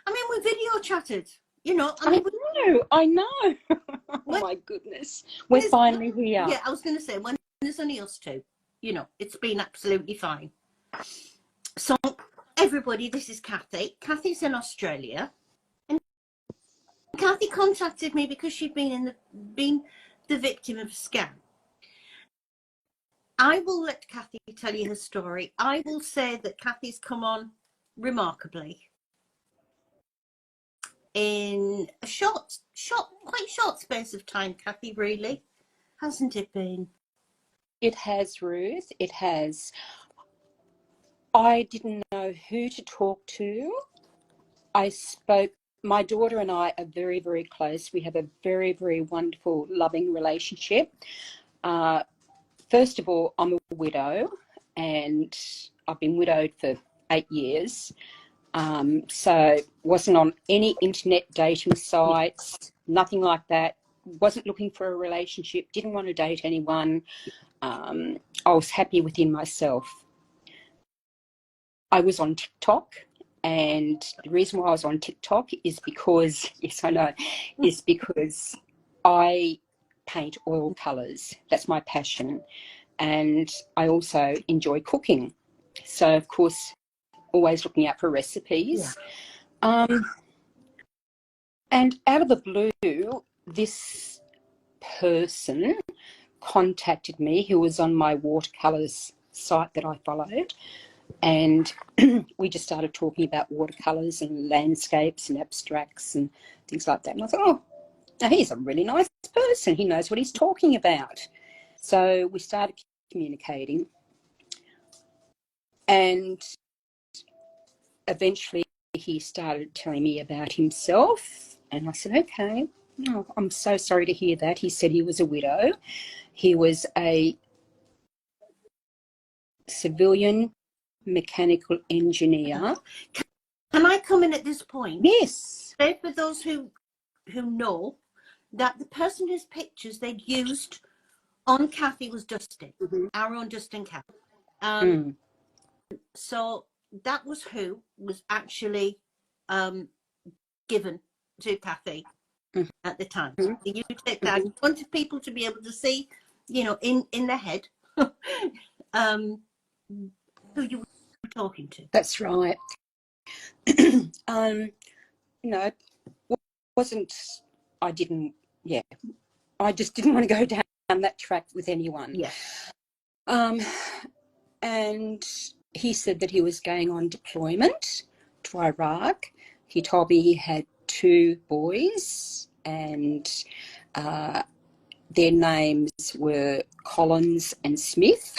I mean, we video chatted, you know. I know. Oh my goodness. We're finally here. Yeah, I was going to say, when there's only us two, you know, it's been absolutely fine. So, everybody, this is Cathy. Cathy's in Australia. And Cathy contacted me because she'd been the victim of a scam. I will let Cathy tell you her story. I will say that Cathy's come on remarkably in a quite short space of time, Cathy, really. Hasn't it been? It has, Ruth. It has. I didn't know who to talk to. My daughter and I are very, very close. We have a very, very wonderful, loving relationship. First of all, I'm a widow, and I've been widowed for 8 years. So wasn't on any internet dating sites, nothing like that. Wasn't looking for a relationship, didn't want to date anyone. I was happy within myself. I was on TikTok, and the reason why I was on TikTok is because, yes, I know, is because I paint oil colours. That's my passion. And I also enjoy cooking. So, of course, always looking out for recipes. Yeah. And out of the blue, this person contacted me who was on my watercolours site that I followed. And we just started talking about watercolours and landscapes and abstracts and things like that. And I thought, oh, now he's a really nice person. He knows what he's talking about. So we started communicating. And eventually he started telling me about himself. And I said, okay, oh, I'm so sorry to hear that. He said he was a widow. He was a civilian mechanical engineer. Can I come in at this point? Yes. Say for those who know that the person whose pictures they'd used on Cathy was Dustin, our own Dustin Cathy. So that was who was actually given to Cathy at the time. You take that. I wanted people to be able to see, you know, in their head who you were talking to. That's right. No, I just didn't want to go down that track with anyone. Yeah. And he said that he was going on deployment to Iraq. He told me he had 2 boys, and their names were Collins and Smith.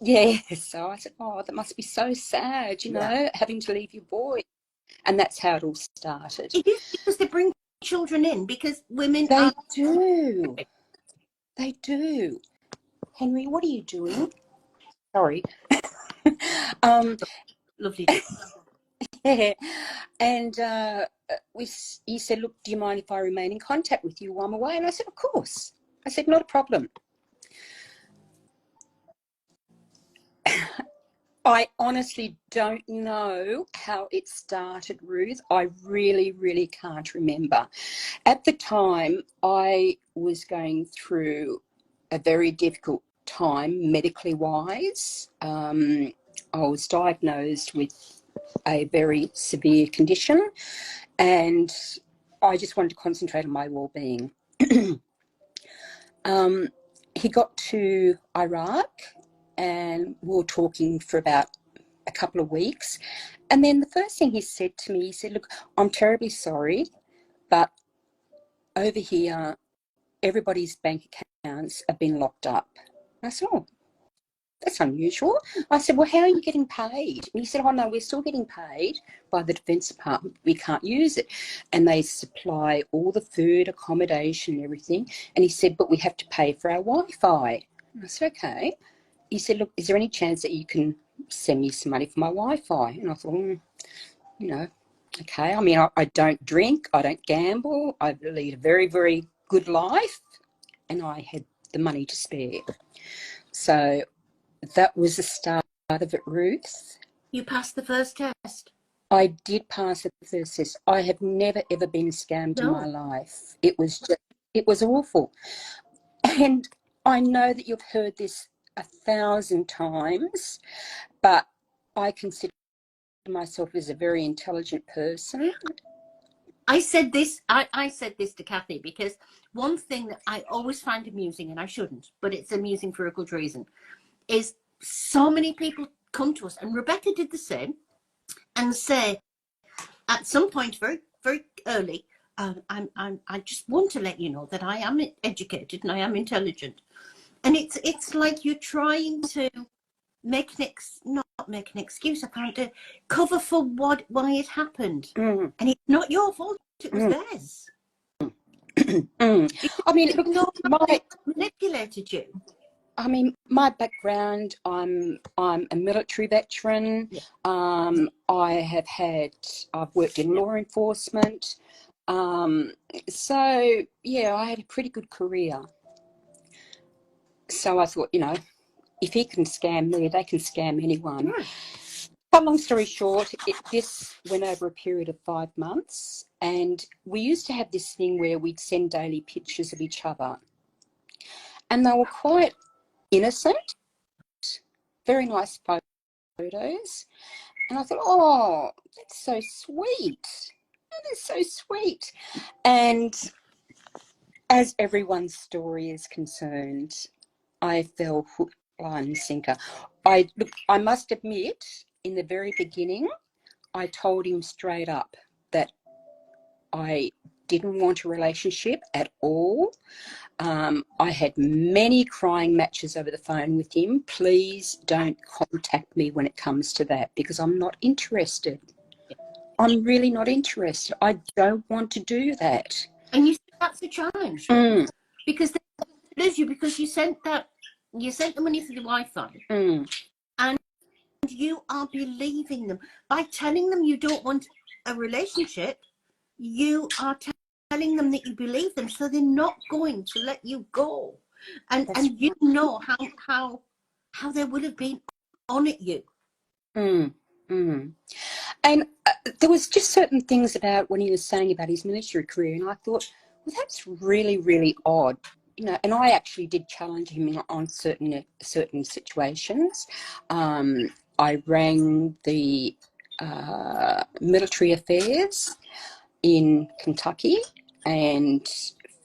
Yeah, so I said, oh, that must be so sad, you know, having to leave your boy. And that's how it all started. It is because they bring children in, because women do. They do. Henry, what are you doing? Sorry. Lovely. Yeah. And he said, look, do you mind if I remain in contact with you while I'm away? And I said, of course. I said, not a problem. I honestly don't know how it started, Ruth. I really, really can't remember. At the time, I was going through a very difficult time medically wise. I was diagnosed with a very severe condition, and I just wanted to concentrate on my well-being. He got to Iraq, and we were talking for about a couple of weeks. And then the first thing he said to me, he said, look, I'm terribly sorry, but over here, everybody's bank accounts have been locked up. I said, oh, that's unusual. I said, well, how are you getting paid? And he said, oh, no, we're still getting paid by the Defence Department. We can't use it. And they supply all the food, accommodation, everything. And he said, but we have to pay for our Wi-Fi. And I said, okay. He said, look, is there any chance that you can send me some money for my Wi-Fi? And I thought, you know, okay. I mean, I don't drink, I don't gamble, I lead a very, very good life, and I had the money to spare. So that was the start of it, Ruth. You passed the first test. I did pass the first test. I have never, ever been scammed in my life. It was awful. And I know that you've heard this 1,000 times, but I consider myself as a very intelligent person. I said this to Cathy, because one thing that I always find amusing, and I shouldn't, but it's amusing for a good reason, is so many people come to us, and Rebecca did the same, and say at some point very, very early, I just want to let you know that I am educated and I am intelligent. And it's like you're trying to not make an excuse, I can't do, cover for why it happened. And it's not your fault, it was theirs. I mean, look, manipulated you. I mean, my background, I'm a military veteran. Yeah. I've worked in law enforcement. So yeah, I had a pretty good career. So I thought, if he can scam me, they can scam anyone. Right. But long story short, this went over a period of 5 months, and we used to have this thing where we'd send daily pictures of each other, and they were quite innocent, very nice photos. And I thought, oh, that's so sweet. That is so sweet. And as everyone's story is concerned, I fell hook, line, and sinker. I must admit, in the very beginning, I told him straight up that I didn't want a relationship at all. I had many crying matches over the phone with him. Please don't contact me when it comes to that, because I'm not interested. I'm really not interested. I don't want to do that. And you see, that's a challenge. Because they lose you, because you sent the money for the Wi-Fi. And you are believing them. By telling them you don't want a relationship, you are telling them that you believe them, so they're not going to let you go. And you know how they would have been on at you. And there was just certain things about when he was saying about his military career, and I thought, well, that's really, really odd. And I actually did challenge him on certain situations. I rang the military affairs in Kentucky and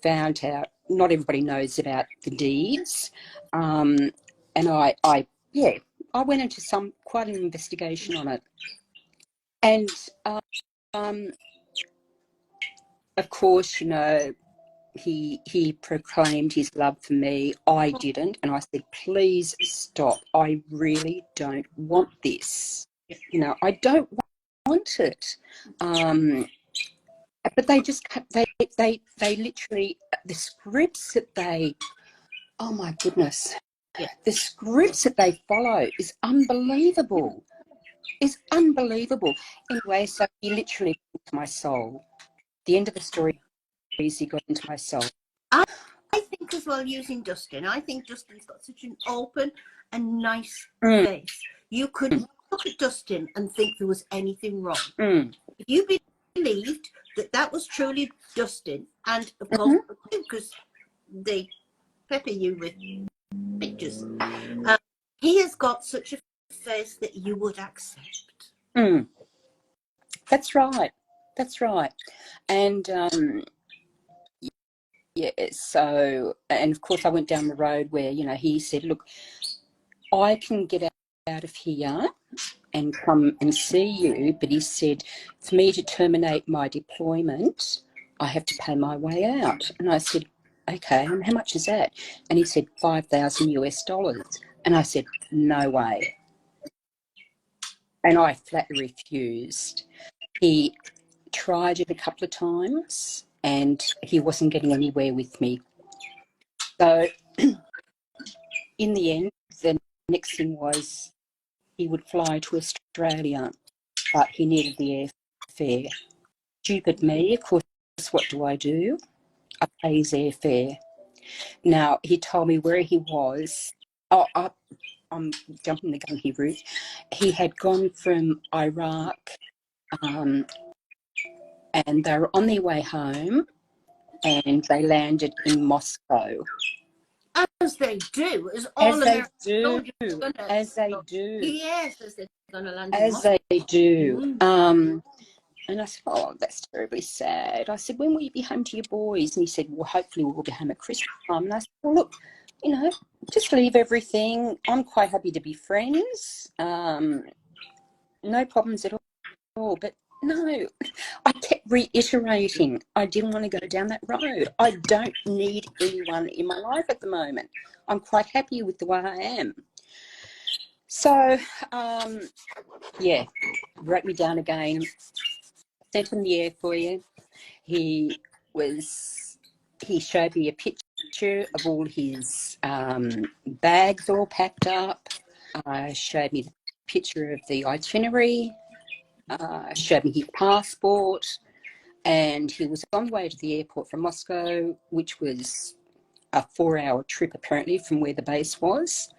found out not everybody knows about the deeds. And I went into quite an investigation on it. And of course, he proclaimed his love for me. I didn't. And I said, please stop. I really don't want this. I don't want it. But they literally, the scripts that oh my goodness. Yeah. The scripts that they follow is unbelievable. It's unbelievable. Anyway, so he literally got into my soul. The end of the story is he got into my soul. I think as well, using Dustin, I think Dustin's got such an open and nice face. You could look at Dustin and think there was anything wrong. If you believed that was truly Dustin, and of course, because they pepper you with pictures, he has got such a face that you would accept. That's right. And so, and of course I went down the road where, he said, look, I can get out of here and come and see you, but he said, for me to terminate my deployment, I have to pay my way out. And I said, okay, and how much is that? And he said, $5,000 US. And I said, no way. And I flatly refused. He tried it a couple of times and he wasn't getting anywhere with me. So in the end, the next thing was he would fly to Australia, but he needed the airfare. Stupid me, of course, what do? I pay his airfare. Now, he told me where he was. I'm jumping the gun here, Ruth. He had gone from Iraq, and they were on their way home, and they landed in Moscow. As they do, as all American soldiers are gonna, as they do, yes, as they're going to land in as Moscow. they do. And I said, oh, that's terribly sad. I said, when will you be home to your boys? And he said, well, hopefully we'll be home at Christmas time. And I said, well, look, you know, just leave everything. I'm quite happy to be friends. No problems at all. But no, I kept reiterating I didn't want to go down that road. I don't need anyone in my life at the moment. I'm quite happy with the way I am. So, yeah, wrote me down again. Sent him the air for you. He showed me a picture of all his bags all packed up. Showed me the picture of the itinerary. Showed me his passport, and he was on the way to the airport from Moscow, which was a 4-hour trip apparently from where the base was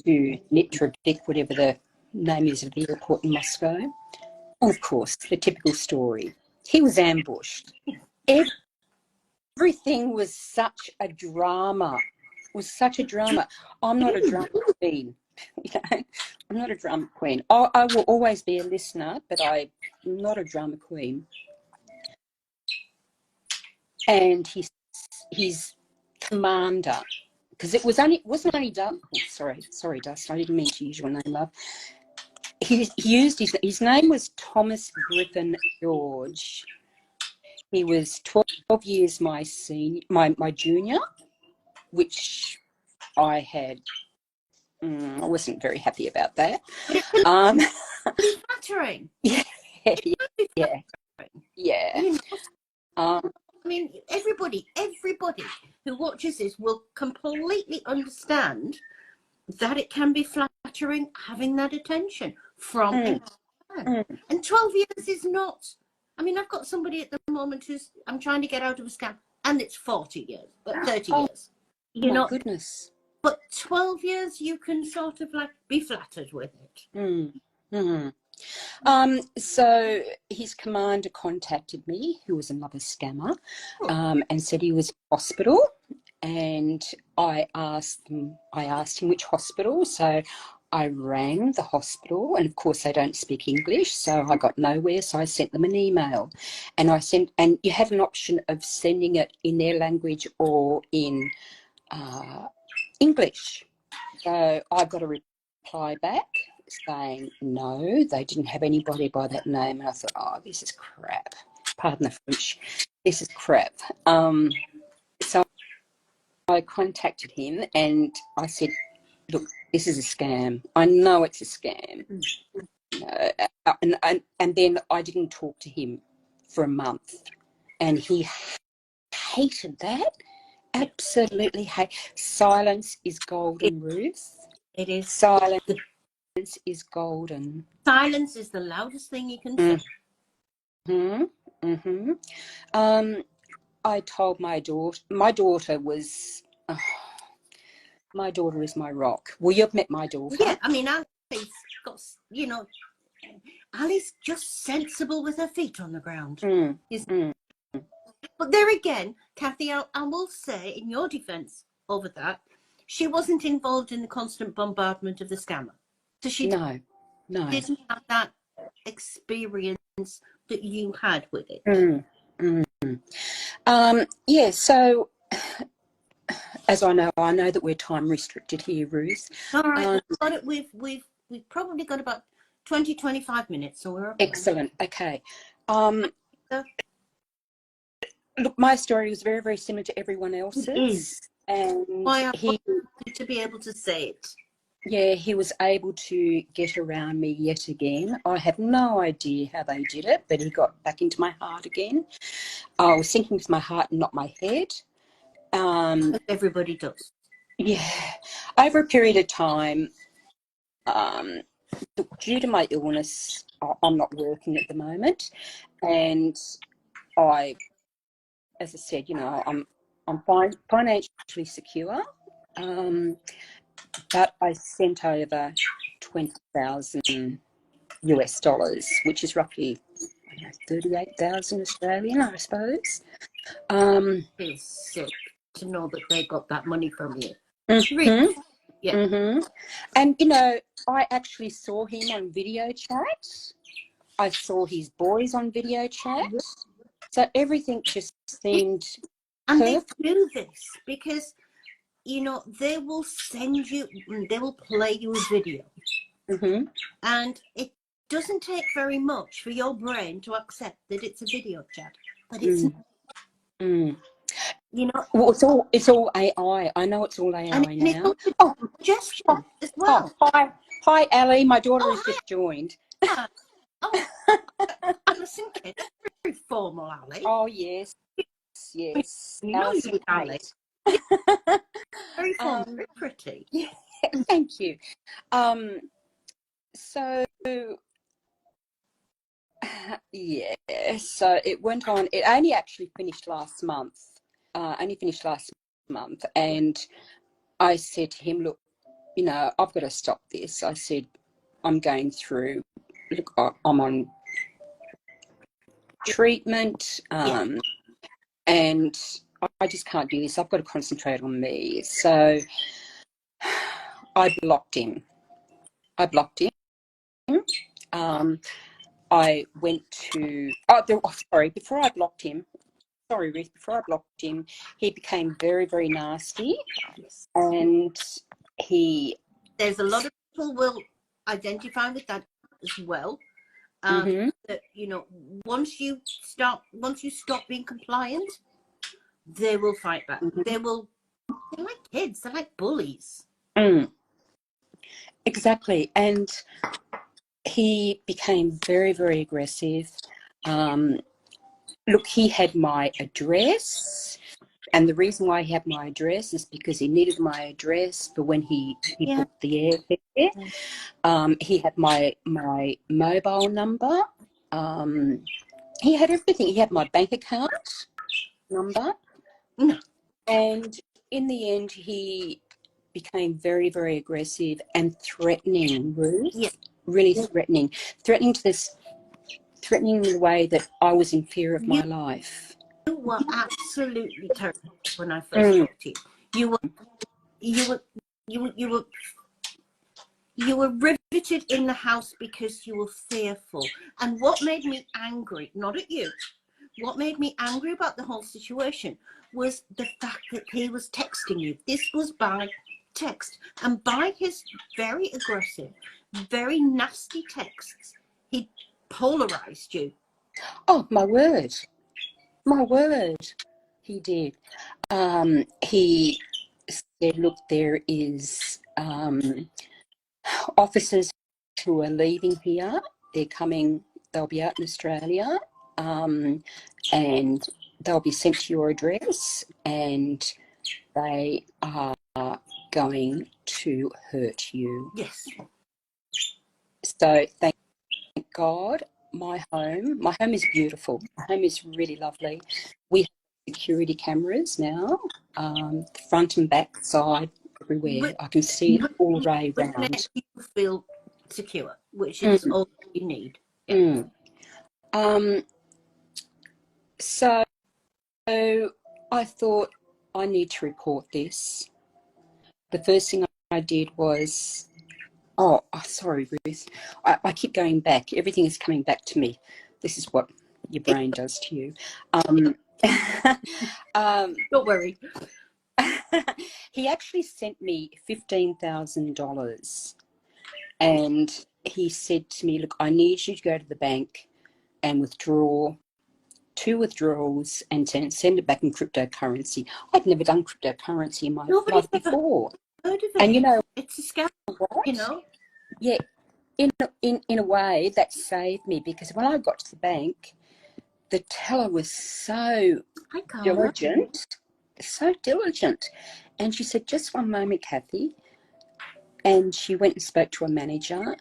to Nitrovik, whatever the name is of the airport in Moscow. And of course, the typical story. He was ambushed. Everything was such a drama. I'm not a drama queen. I'm not a drama queen. I will always be a listener, but I'm not a drama queen. And his commander, because it wasn't only Dust. Oh, sorry, Dust. I didn't mean to use your name, love. He used his name was Thomas Griffin George. He was 12 years my junior, which I had. I wasn't very happy about that. Flattering. Yeah. You know, I mean, everybody who watches this will completely understand that it can be flattering having that attention from a man. And 12 years is not. I mean, I've got somebody at the moment I'm trying to get out of a scam, and it's 40 years, but 30 years. You know, goodness. But 12 years, you can sort of like be flattered with it. So his commander contacted me, who was another scammer, and said he was in hospital. And I asked him which hospital. So I rang the hospital, and of course they don't speak English, so I got nowhere. So I sent them an email, and and you had an option of sending it in their language or in English. So I got a reply back saying no, they didn't have anybody by that name. And I thought, oh, this is crap. Pardon the French. This is crap. So I contacted him and I said, look, this is a scam. I know it's a scam. And then I didn't talk to him for a month. And he hated that. Absolutely hate. Silence is golden, Ruth. It is. Silence is golden. Silence is the loudest thing you can say. I told my daughter was, my daughter is my rock. Well, you've met my daughter. Yeah, I mean, Ali's got, Ali's just sensible with her feet on the ground. But there again, Cathy, I will say in your defence over that, she wasn't involved in the constant bombardment of the scammer. So she didn't have that experience that you had with it. Yeah, so as I know that we're time restricted here, Ruth. All right, we've probably got about 20-25 minutes, so we're excellent. Okay. Look, my story was very, very similar to everyone else's. It is. And why I want you to be able to say it. Yeah, he was able to get around me yet again. I have no idea how they did it, but he got back into my heart again. I was thinking with my heart and not my head. Everybody does. Yeah. Over a period of time, due to my illness, I'm not working at the moment. And as I said, I'm financially secure. but I sent over 20,000 US dollars, which is roughly 38,000 Australian, I suppose. It's sick to know that they got that money from you. Mm-hmm, Yeah. mm-hmm. And, you know, I actually saw him on video chat. I saw his boys on video chat. So everything just seemed And perfect. they do this because, you know, they will send you, they will play you a video. Mm-hmm. And it doesn't take very much for your brain to accept that it's a video chat. But it's not. You know, well, it's all AI. I know it's all AI and it's now. all suggestion as well. Hi, Ali. My daughter has Hi. just joined. Oh, Alison Kidd, very formal, Ali. Oh yes. You know Alison you, Ali. Kate. Yeah, very formal, very pretty. Yeah, thank you. So yeah, so it went on. It only actually finished last month. And I said to him, look, you know, I've got to stop this. I said, I'm going through, look, I'm on treatment, and I just can't do this. I've got to concentrate on me. So I blocked him. I went to, before I blocked him, sorry, Ruth, before I blocked him, he became very, very nasty. Yes. And there's a lot of people will identify with that as well. That, you know, once you stop being compliant, they will fight back. They're like kids, they're like bullies. Exactly. And he became very, very aggressive. Look, he had my address, and the reason why he had my address is because he needed my address for when he booked the airfare. He had my mobile number. He had everything. He had my bank account number. And in the end, he became very, very aggressive and threatening, Ruth. Really threatening in the way that I was in fear of my life. You were absolutely terrible when I first spoke to you. You were riveted in the house because you were fearful. And what made me angry, not at you, what made me angry about the whole situation was the fact that he was texting you. This was by text. And by his very aggressive, very nasty texts, he polarized you. Oh, my word. My word. He did. He said, look, there is officers who are leaving here. They're coming, they'll be out in Australia, and they'll be sent to your address, and they are going to hurt you. Yes. So thank God, my home is beautiful. My home is really lovely. We have security cameras now, front and back, side, everywhere. I can see it all the way around. You feel secure, which is all you need. So I thought, I need to report this. The first thing I did was, sorry, Ruth. I keep going back. Everything is coming back to me. This is what your brain does to you. Don't worry. He actually sent me $15,000, and he said to me, look, I need you to go to the bank and withdraw 2 withdrawals and send it back in cryptocurrency. I'd never done cryptocurrency in my life before. Heard of it. And you know, it's a scam, what? You know? Yeah, in a way that saved me, because when I got to the bank, the teller was so diligent, and she said, just one moment, Cathy. And she went and spoke to a manager,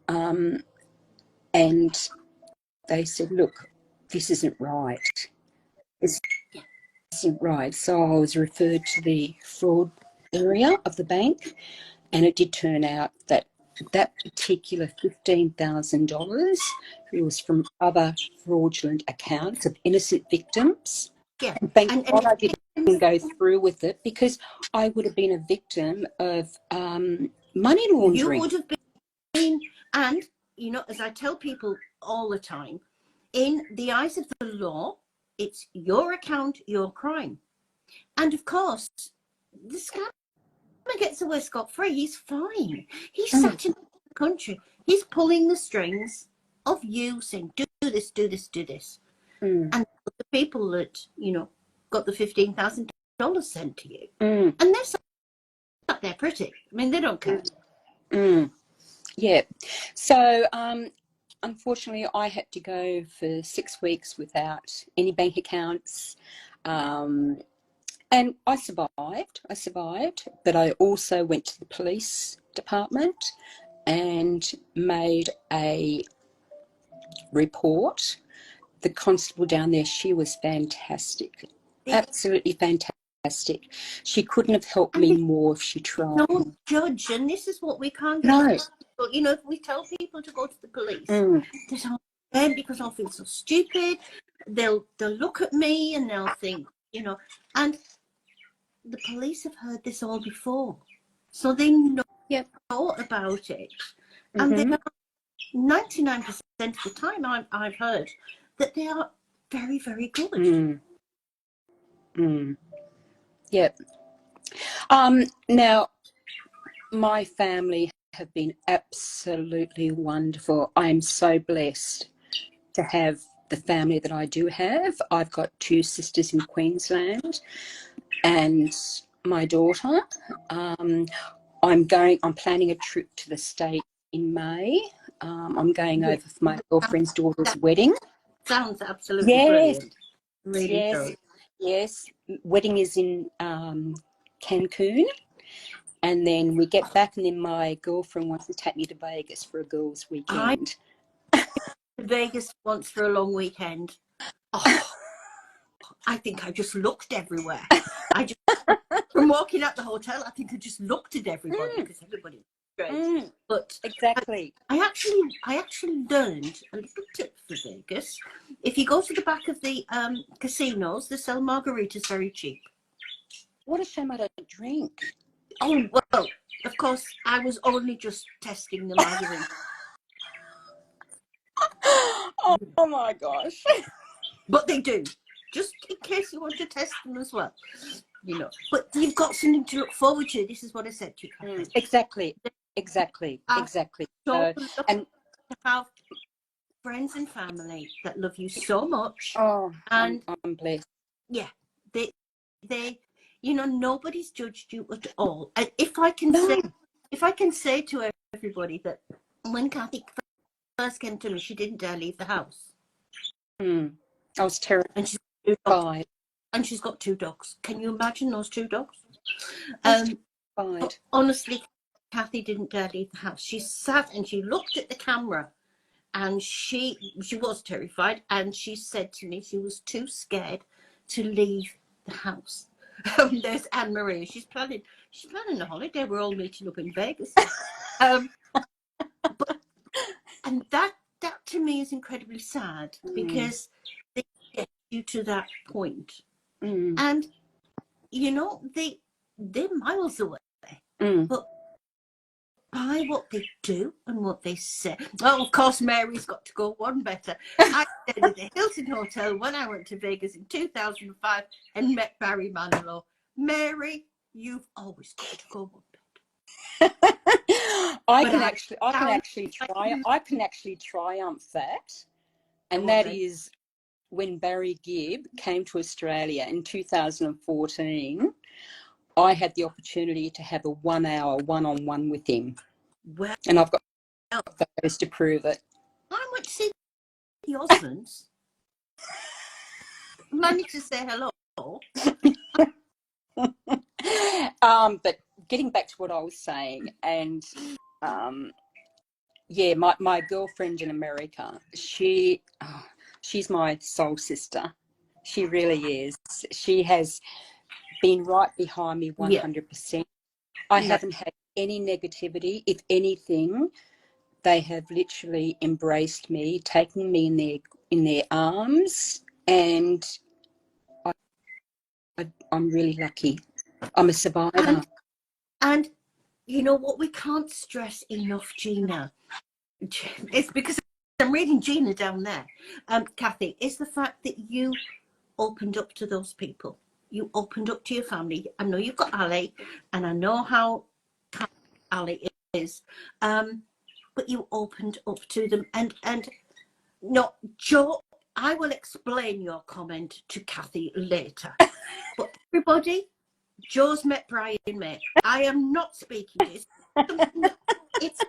and they said, look, this isn't right. This isn't right. So I was referred to the fraud area of the bank, and it did turn out that that particular $15,000 was from other fraudulent accounts of innocent victims. Yeah. Thank And God I didn't go through with it, because I would have been a victim of money laundering. You would have been, and, you know, as I tell people all the time, in the eyes of the law, it's your account, your crime. And of course, the scammer gets away scot-free. He's fine. He's sat in the country. He's pulling the strings of you saying, do this, do this, do this. And the people that, you know, got the $15,000 sent to you. And they're sat there pretty. I mean, they don't care. Yeah. So, unfortunately, I had to go for 6 weeks without any bank accounts. And I survived, but I also went to the police department and made a report. The constable down there, she was fantastic, absolutely fantastic. She couldn't have helped me more if she tried. No judge, and this is what we can't get. No. But, you know, if we tell people to go to the police, they don't, because I'll feel so stupid. They'll look at me and they'll think, you know, and the police have heard this all before, so they know about it, and they are 99% of the time I've heard that they are very, very good. Yep. Now, my family have been absolutely wonderful. I am so blessed to have the family that I do have. I've got 2 sisters in Queensland and my daughter. I'm planning a trip to the States in May. I'm going over for my girlfriend's daughter's wedding. Sounds absolutely brilliant. Really does. Yes. Wedding is in Cancun. And then we get back, and then my girlfriend wants to take me to Vegas for a girls' weekend. Vegas once for a long weekend. Oh, I think I just looked everywhere. From walking out the hotel, I think I just looked at everybody, because everybody was great. But exactly. I actually learned a little tip for Vegas. If you go to the back of the casinos, they sell margaritas very cheap. What a shame I don't drink. Oh, well, of course, I was only just testing the margarita. Oh my gosh. But they do, just in case you want to test them as well, you know. But you've got something to look forward to. This is what I said to you, Cathy. Exactly. So, and to have friends and family that love you so much. Oh, and I'm blessed. Yeah, they, you know, nobody's judged you at all. And if I can say to everybody that when Cathy first came to me, she didn't dare leave the house. I was terrified. And she's got 2 dogs. Can you imagine those 2 dogs? Honestly, Cathy didn't dare leave the house. She sat and she looked at the camera, and she was terrified, and she said to me she was too scared to leave the house. There's Anne Marie. She's planning a holiday. We're all meeting up in Vegas. And that to me is incredibly sad, because they get you to that point. And, you know, they're miles away. But by what they do and what they say. Oh, of course, Mary's got to go one better. I stayed at the Hilton Hotel when I went to Vegas in 2005 and met Barry Manilow. Mary, you've always got to go one better. I can actually triumph that, and that is when Barry Gibb came to Australia in 2014. I had the opportunity to have a 1-hour one-on-one with him. Well, and I've got photos to prove it. I went to see the Osmonds. Managed to say hello. But getting back to what I was saying, and my girlfriend in America, she's my soul sister. She really is. She has been right behind me 100%. I No. haven't had any negativity. If anything, they have literally embraced me, taken me in their arms, and I'm really lucky. I'm a survivor. And you know what we can't stress enough, Gina, it's because I'm reading Gina down there, Cathy, is the fact that you opened up to those people. You opened up to your family. I know you've got Ali, and I know how Ali is, but you opened up to them. And no, Joe, I will explain your comment to Cathy later. But everybody, Joe's met Brian May. I am not speaking to you. It's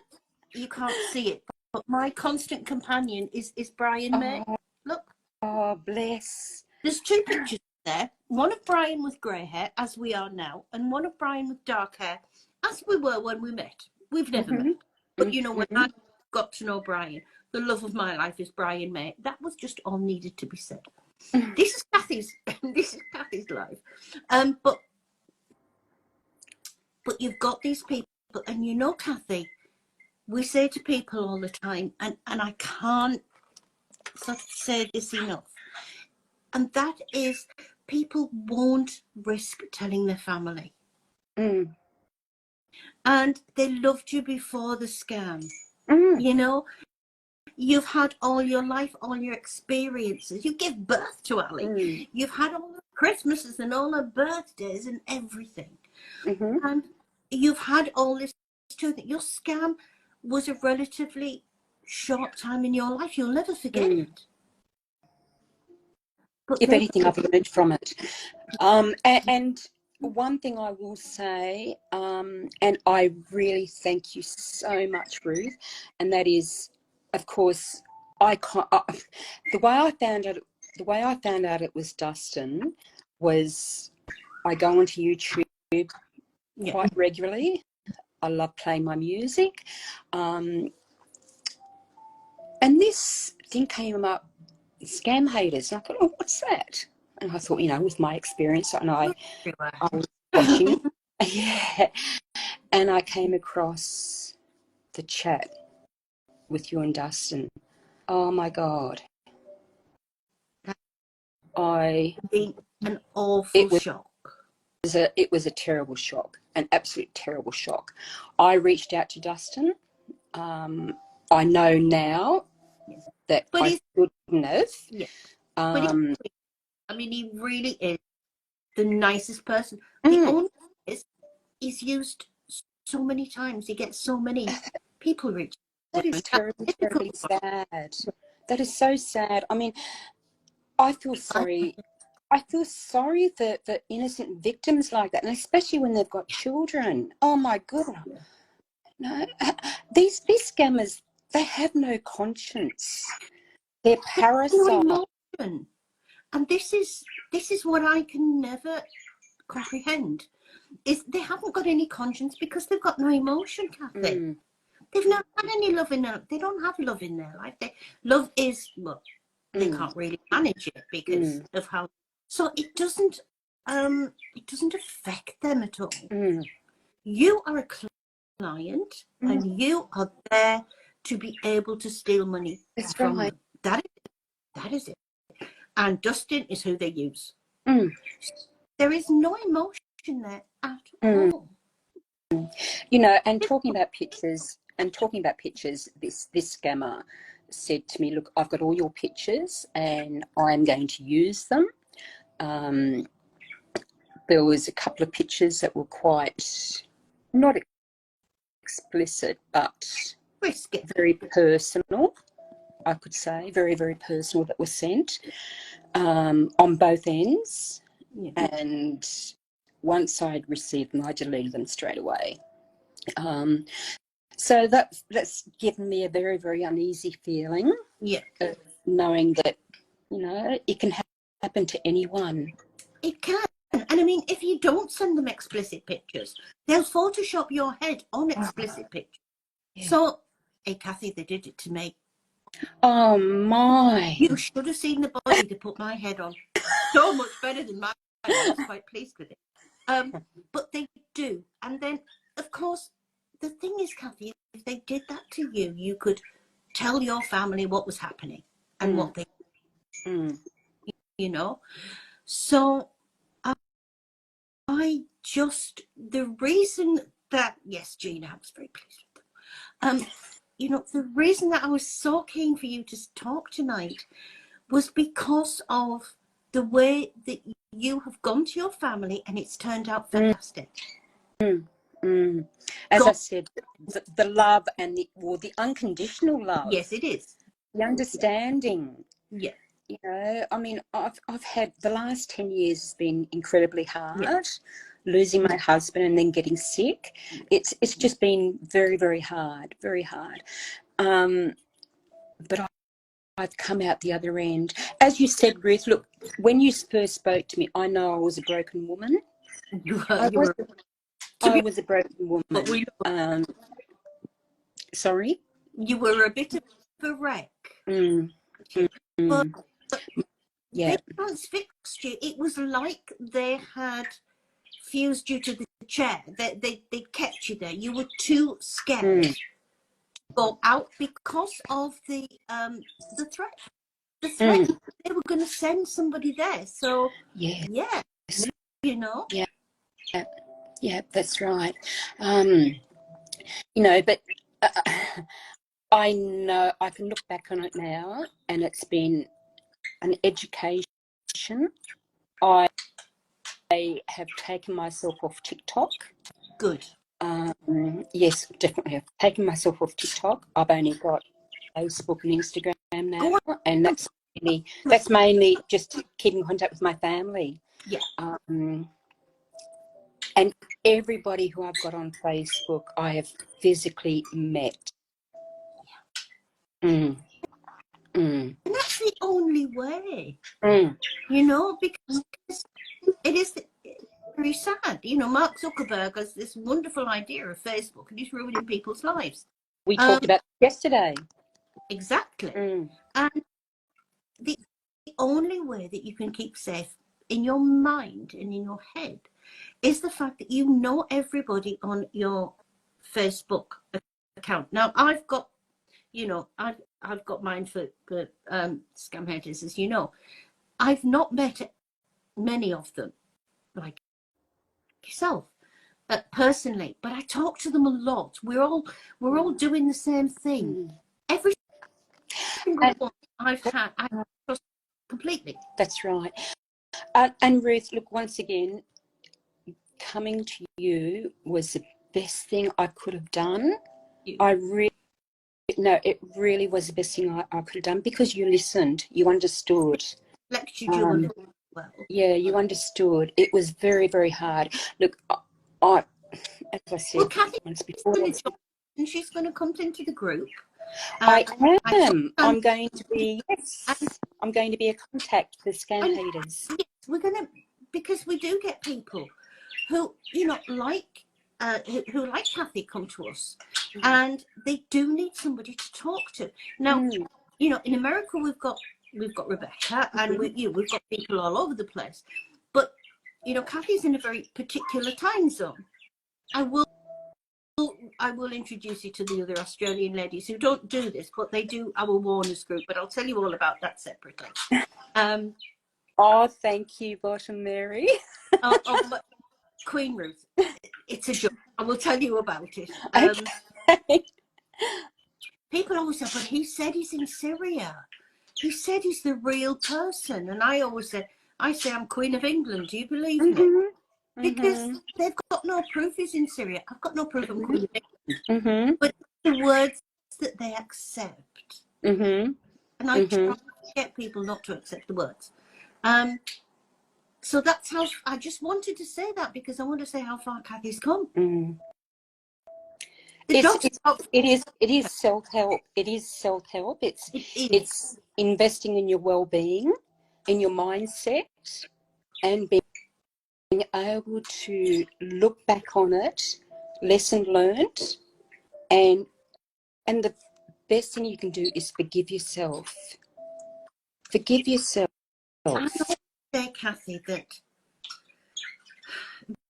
you can't see it, but my constant companion is Brian May. Look. Oh, bless. There's two pictures there. One of Brian with grey hair, as we are now, and one of Brian with dark hair, as we were when we met. We've never met. But you know, when I got to know Brian, the love of my life is Brian May. That was just all needed to be said. This is Cathy's life. But you've got these people, and you know, Cathy, we say to people all the time, and I can't sort of say this enough, and that is people won't risk telling their family. And they loved you before the scam. You know, you've had all your life, all your experiences. You give birth to Ali. You've had all the Christmases and all her birthdays and everything. And you've had all this too. That your scam was a relatively short time in your life. You'll never forget it. But if anything, I've learned from it. And one thing I will say, and I really thank you so much, Ruth, and that is, of course, the way I found out it was Dustin was I go onto YouTube quite regularly. I love playing my music, and this thing came up, scam haters, and I thought, oh, what's that? And I thought, you know, with my experience, and I was watching it. Yeah. And I came across the chat with you and Dustin. Oh my God. An awful shock. It was a terrible shock, an absolute terrible shock. I reached out to Dustin. I know now that I shouldn't have. Yeah. But he really is the nicest person. The only thing is, he's used so many times. He gets so many people reaching. That is terribly sad. That is so sad. I mean, I feel sorry. I feel sorry for innocent victims like that, and especially when they've got children. Oh my goodness. No, these scammers, they have no conscience. They're parasites. No emotion. And this is what I can never comprehend. Is they haven't got any conscience because they've got no emotion, Cathy. They've not had any love in their. They don't have love in their life. Love is they can't really manage it because of how. So it doesn't affect them at all. You are a client, and you are there to be able to steal money from them. That is it. And Dustin is who they use. There is no emotion there at all. You know, and talking about pictures, this scammer said to me, look, I've got all your pictures and I'm going to use them. There was a couple of pictures that were quite, not explicit, but very personal, I could say, very, very personal, that were sent on both ends. And once I'd received them, I deleted them straight away. So that's given me a very, very uneasy feeling. Of knowing that, you know, it can happen to anyone. It can. And I mean, if you don't send them explicit pictures, they'll Photoshop your head on explicit pictures. So, hey, Cathy, they did it to me. Oh, my. You should have seen the body they put my head on. So much better than mine. I was quite pleased with it. But they do. And then of course, the thing is, Cathy, if they did that to you, you could tell your family what was happening and what they, you know. So I just, the reason that, yes, Gina, I was very pleased with them. You know, the reason that I was so keen for you to talk tonight was because of the way that you have gone to your family and it's turned out fantastic. As I said, the love and the unconditional love. Yes, it is. The understanding. Yeah. You know, I mean, I've had, the last 10 years has been incredibly hard. Losing my husband and then getting sick. It's just been very, very hard, very hard. But I've come out the other end. As you said, Ruth, look, when you first spoke to me, I know I was a broken woman. I was a broken woman. Sorry? You were a bit of a wreck. But they transfixed you. It was like they had fused you to the chair. They kept you there. You were too scared to go out because of the threat. The threat, they were going to send somebody there. So, yeah, you know. Yeah, that's right. You know, but I know I can look back on it now, and it's been an education. I have taken myself off TikTok. Good. Yes, definitely. I've taken myself off TikTok. I've only got Facebook and Instagram now, and that's mainly just to keep in contact with my family. Yeah. And everybody who I've got on Facebook, I have physically met. And that's the only way, you know, because it is very sad. You know, Mark Zuckerberg has this wonderful idea of Facebook and he's ruining people's lives. We talked about yesterday. Exactly. And the only way that you can keep safe in your mind and in your head is the fact that you know everybody on your Facebook account. Now, I've got, you know, I've got mine for scam headers, as you know. I've not met many of them, like yourself, personally, but I talk to them a lot. We're all doing the same thing. Every single one I've had, I trust completely. That's right. And Ruth, look, once again, coming to you was the best thing I could have done. It really was the best thing I could have done, because you listened, you understood. Lectured you a little well. Yeah, you understood. It was very, very hard. Look, as I said, well, Cathy, once before, and she's going to come into the group. I am. I'm going to be a contact for scam haters. Yes, we're going to, because we do get people who, you know, like who like Cathy come to us, and they do need somebody to talk to. Now, you know, in America we've got Rebecca, and we've got people all over the place. But you know, Cathy's in a very particular time zone. I will introduce you to the other Australian ladies who don't do this, but they do our Warners group. But I'll tell you all about that separately. Oh, thank you, Bottom Mary. But Queen Ruth, it's a joke. I will tell you about it. Okay. People always say, but he said he's in Syria. He said he's the real person. And I always say, I'm Queen of England. Do you believe me? Because they've got no proof he's in Syria. I've got no proof I'm Queen of England. But the words that they accept. And I try to get people not to accept the words. So that's how, I just wanted to say that, because I want to say how far Cathy's come. It is self-help. It is self-help. It's investing in your well-being, in your mindset, and being able to look back on it, lesson learned, and the best thing you can do is forgive yourself. Forgive yourself. I say, Cathy, that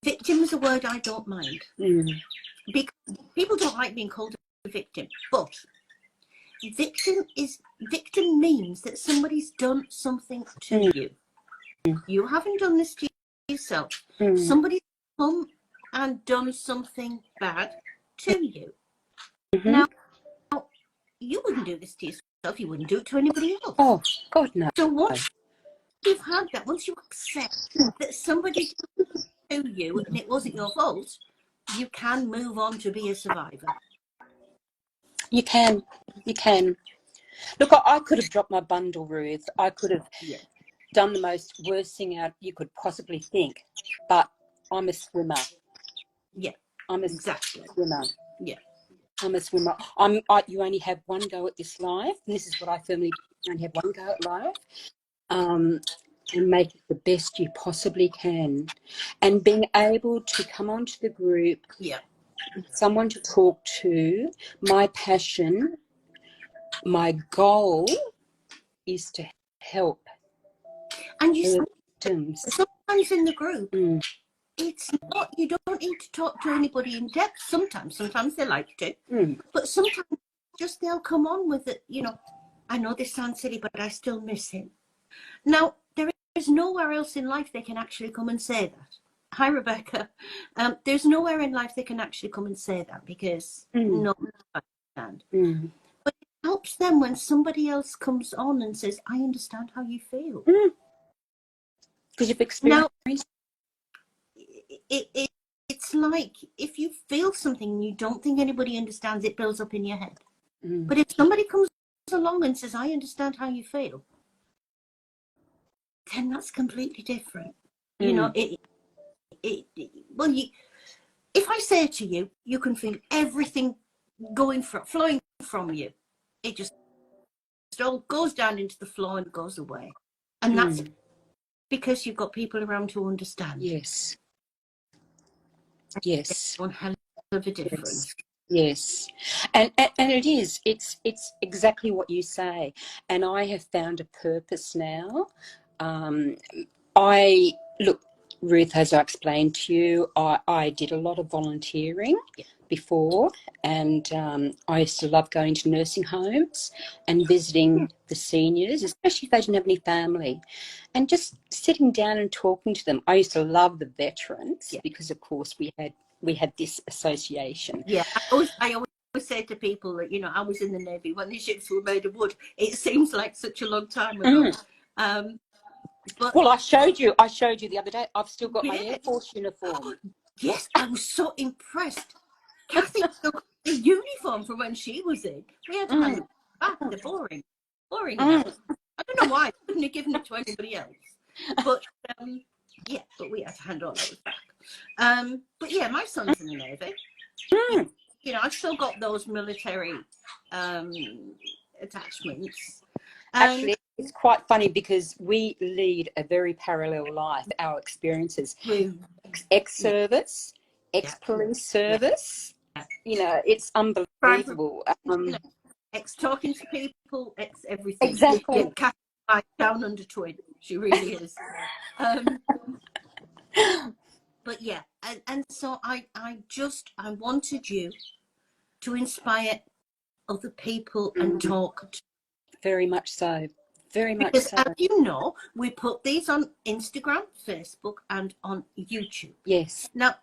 victim is a word I don't mind. because people don't like being called a victim, but victim means that somebody's done something to you. You haven't done this to yourself. Somebody's come and done something bad to you. Now, you wouldn't do this to yourself. You wouldn't do it to anybody else. Oh, God, no. So once you've had that, once you accept that somebody did to you and it wasn't your fault, you can move on to be a survivor. You can. Look, I could have dropped my bundle, Ruth. I could have done the most worst thing out you could possibly think. But I'm a swimmer. Yeah. I'm a swimmer. Yeah. I'm a swimmer. You only have one go at this life, and this is what I firmly believe. You only have one go at life. And make it the best you possibly can. And being able to come onto the group, someone to talk to, my passion, my goal is to help. And you sometimes in the group, it's not, you don't need to talk to anybody in depth. Sometimes they like to, but sometimes just they'll come on with it. You know, I know this sounds silly, but I still miss him. Now, there is nowhere else in life they can actually come and say that. Hi, Rebecca. There's nowhere in life they can actually come and say that because no one understands. But it helps them when somebody else comes on and says, I understand how you feel. Because you've experienced. Now, it's like if you feel something and you don't think anybody understands, it builds up in your head. But if somebody comes along and says, I understand how you feel, then that's completely different. You know, if I say to you, you can feel everything flowing from you, it just all goes down into the flow and goes away. And that's because you've got people around who understand. Yes. One hell of a difference. Yes. And it's exactly what you say. And I have found a purpose now. Look, Ruth, as I explained to you, I did a lot of volunteering before, and I used to love going to nursing homes and visiting the seniors, especially if they didn't have any family, and just sitting down and talking to them. I used to love the veterans because, of course, we had this association. Yeah, I always say to people that, you know, I was in the Navy when the ships were made of wood. It seems like such a long time ago. But well, I showed you the other day. I've still got my Air Force uniform. Yes, I was so impressed. Cathy still got the uniform from when she was in. We had to hand them back. They're boring. I don't know why. I couldn't have given it to anybody else. But but we had to hand all those back. But yeah, my son's in the Navy. You know, I've still got those military attachments. Actually, it's quite funny because we lead a very parallel life. Our experiences, ex-service, ex-police service, you know, it's unbelievable. Ex-talking to people, ex-everything. Exactly. Yeah, Cathy down under twin. She really is. But yeah, and so I wanted you to inspire other people and talk to. Very much so. Very much because, so. as you know, we put these on Instagram, Facebook, and on YouTube. Yes. Now,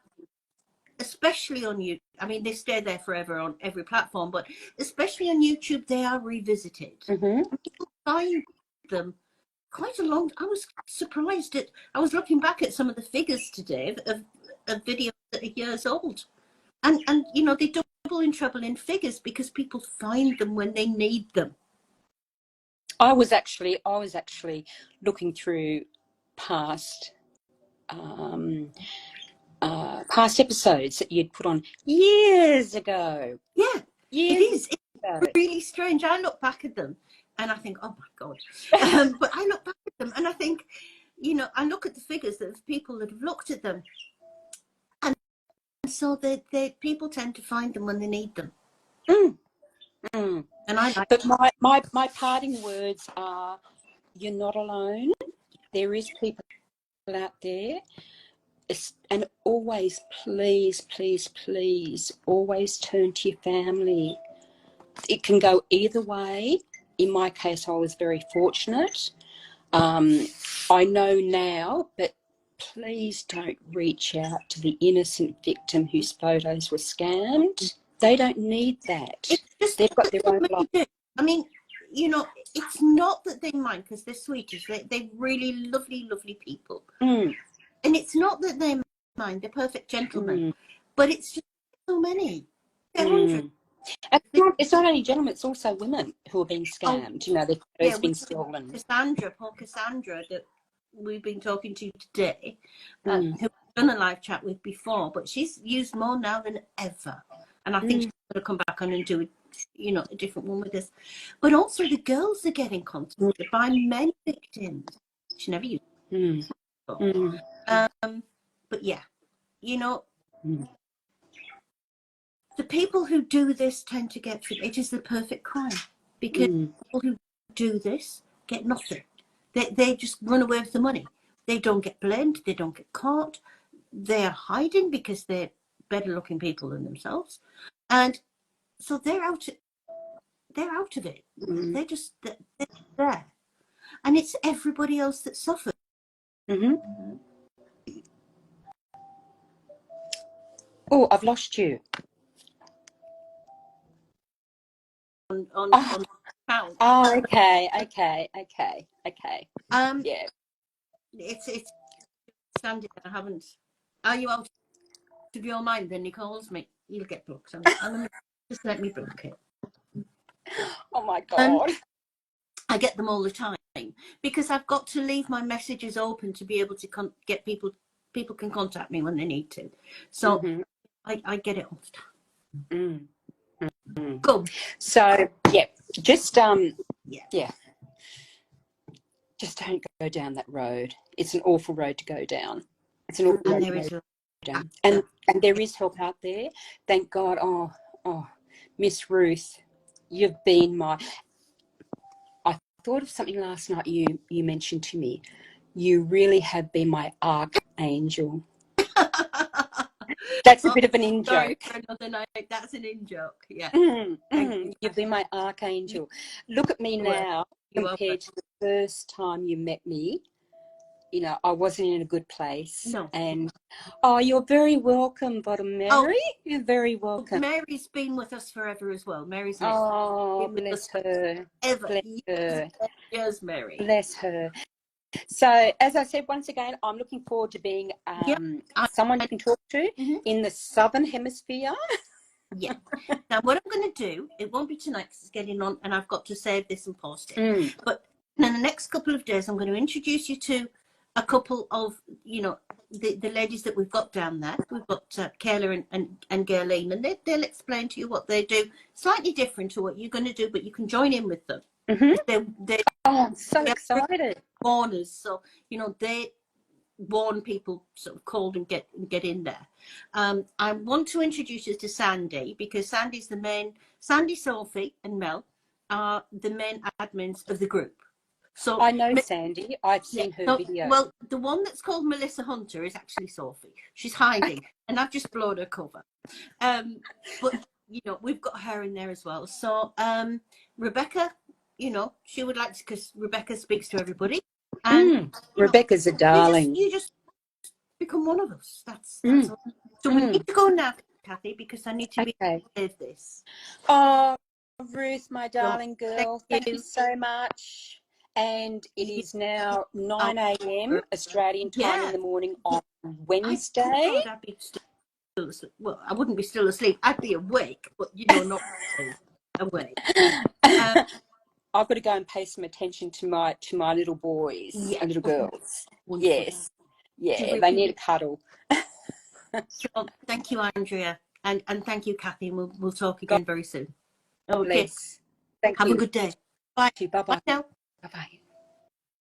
especially on YouTube, I mean, they stay there forever on every platform, but especially on YouTube, they are revisited. People find them quite a long. I was surprised at. I was looking back at some of the figures today of videos that are years old, and you know, they double in trouble in figures because people find them when they need them. I was actually looking through past episodes that you'd put on years ago. Yeah, it is. It's really strange. I look back at them and I think, oh my God. But I look back at them and I think, you know, I look at the figures of people that have looked at them. And so people tend to find them when they need them. And I like But my parting words are, you're not alone. There is people out there. and always, please, please, please, always turn to your family. It can go either way. In my case, I was very fortunate. I know now, but please don't reach out to the innocent victim whose photos were scammed. They don't need that. It's just They've got their own life. I mean, you know, it's not that they mind, because they're sweeties. They're really lovely, lovely people. Mm. And it's not that they mind. They're perfect gentlemen. But it's just so many. They're hundreds. And it's not only gentlemen, it's also women who are being scammed. You know, their photos been stolen. Poor Cassandra, that we've been talking to today, who we've done a live chat with before, but she's used more now than ever. And I think she's going to come back on and do, you know, a different one with us. But also the girls are getting contacted by many victims. She never used it before. But yeah, you know, the people who do this tend to get, it is the perfect crime, because people who do this get nothing. They just run away with the money. They don't get blamed. They don't get caught. They're hiding because they're better looking people than themselves. And so they're out of it. They're just they're there. And it's everybody else that suffers. Oh, I've lost you. On count. Oh, okay. Yeah. It's standing. I haven't. Are you out of your mind? Then he calls me. You'll get blocked. I'm gonna just let me block it. Oh my God. I get them all the time because I've got to leave my messages open to be able to get people. People can contact me when they need to. So I get it all the time. Go. So yeah, just just don't go down that road. It's an awful road to go down. It's an awful road to go down. And there is help out there. Thank God. Oh, Miss Ruth, you've been my. I thought of something last night. You mentioned to me. You really have been my archangel. That's a bit of an in Sorry joke. for another night. That's an in joke. Yeah. You've been my archangel. Look at me now compared to the first time you met me. You know, I wasn't in a good place. No. And you're very welcome, Bottom Mary. You're very welcome. Mary's been with us forever as well. Mary's bless her. Ever. Bless her. Yes, Mary. Bless her. So, as I said, once again, I'm looking forward to being someone you can talk to in the Southern Hemisphere. Yeah. Now, what I'm going to do, it won't be tonight because it's getting on and I've got to save this and post it. But in the next couple of days, I'm going to introduce you to a couple of, you know, the ladies that we've got down there. We've got Kayla and Gerline, and they'll explain to you what they do. Slightly different to what you're going to do, but you can join in with them. I'm so excited. Warners, so you know they warn people, sort of called and get in there. I want to introduce you to Sandy because Sandy's the main. Sandy, Sophie, and Mel are the main admins of the group. So I know Sandy. I've seen her video. Well, the one that's called Melissa Hunter is actually Sophie. She's hiding, and I've just blown her cover. But you know we've got her in there as well. So Rebecca. You know, she would like to, because Rebecca speaks to everybody. And Rebecca's a darling. You just become one of us. That's all. So we need to go now, Cathy, because I need to be able to save this. Oh, Ruth, my darling girl, thank you so much. And it is now 9 a.m. Australian time in the morning on Wednesday. Well, I wouldn't be still asleep. I'd be awake, but you know, not awake. I've got to go and pay some attention to my little boys and little girls. Wonderful. Yes. Yeah, they need a cuddle. So, thank you, Andrea. And thank you, Cathy. And we'll talk again very soon. Okay. Thank you. Have a good day. Bye. Bye-bye. Bye now. Bye-bye.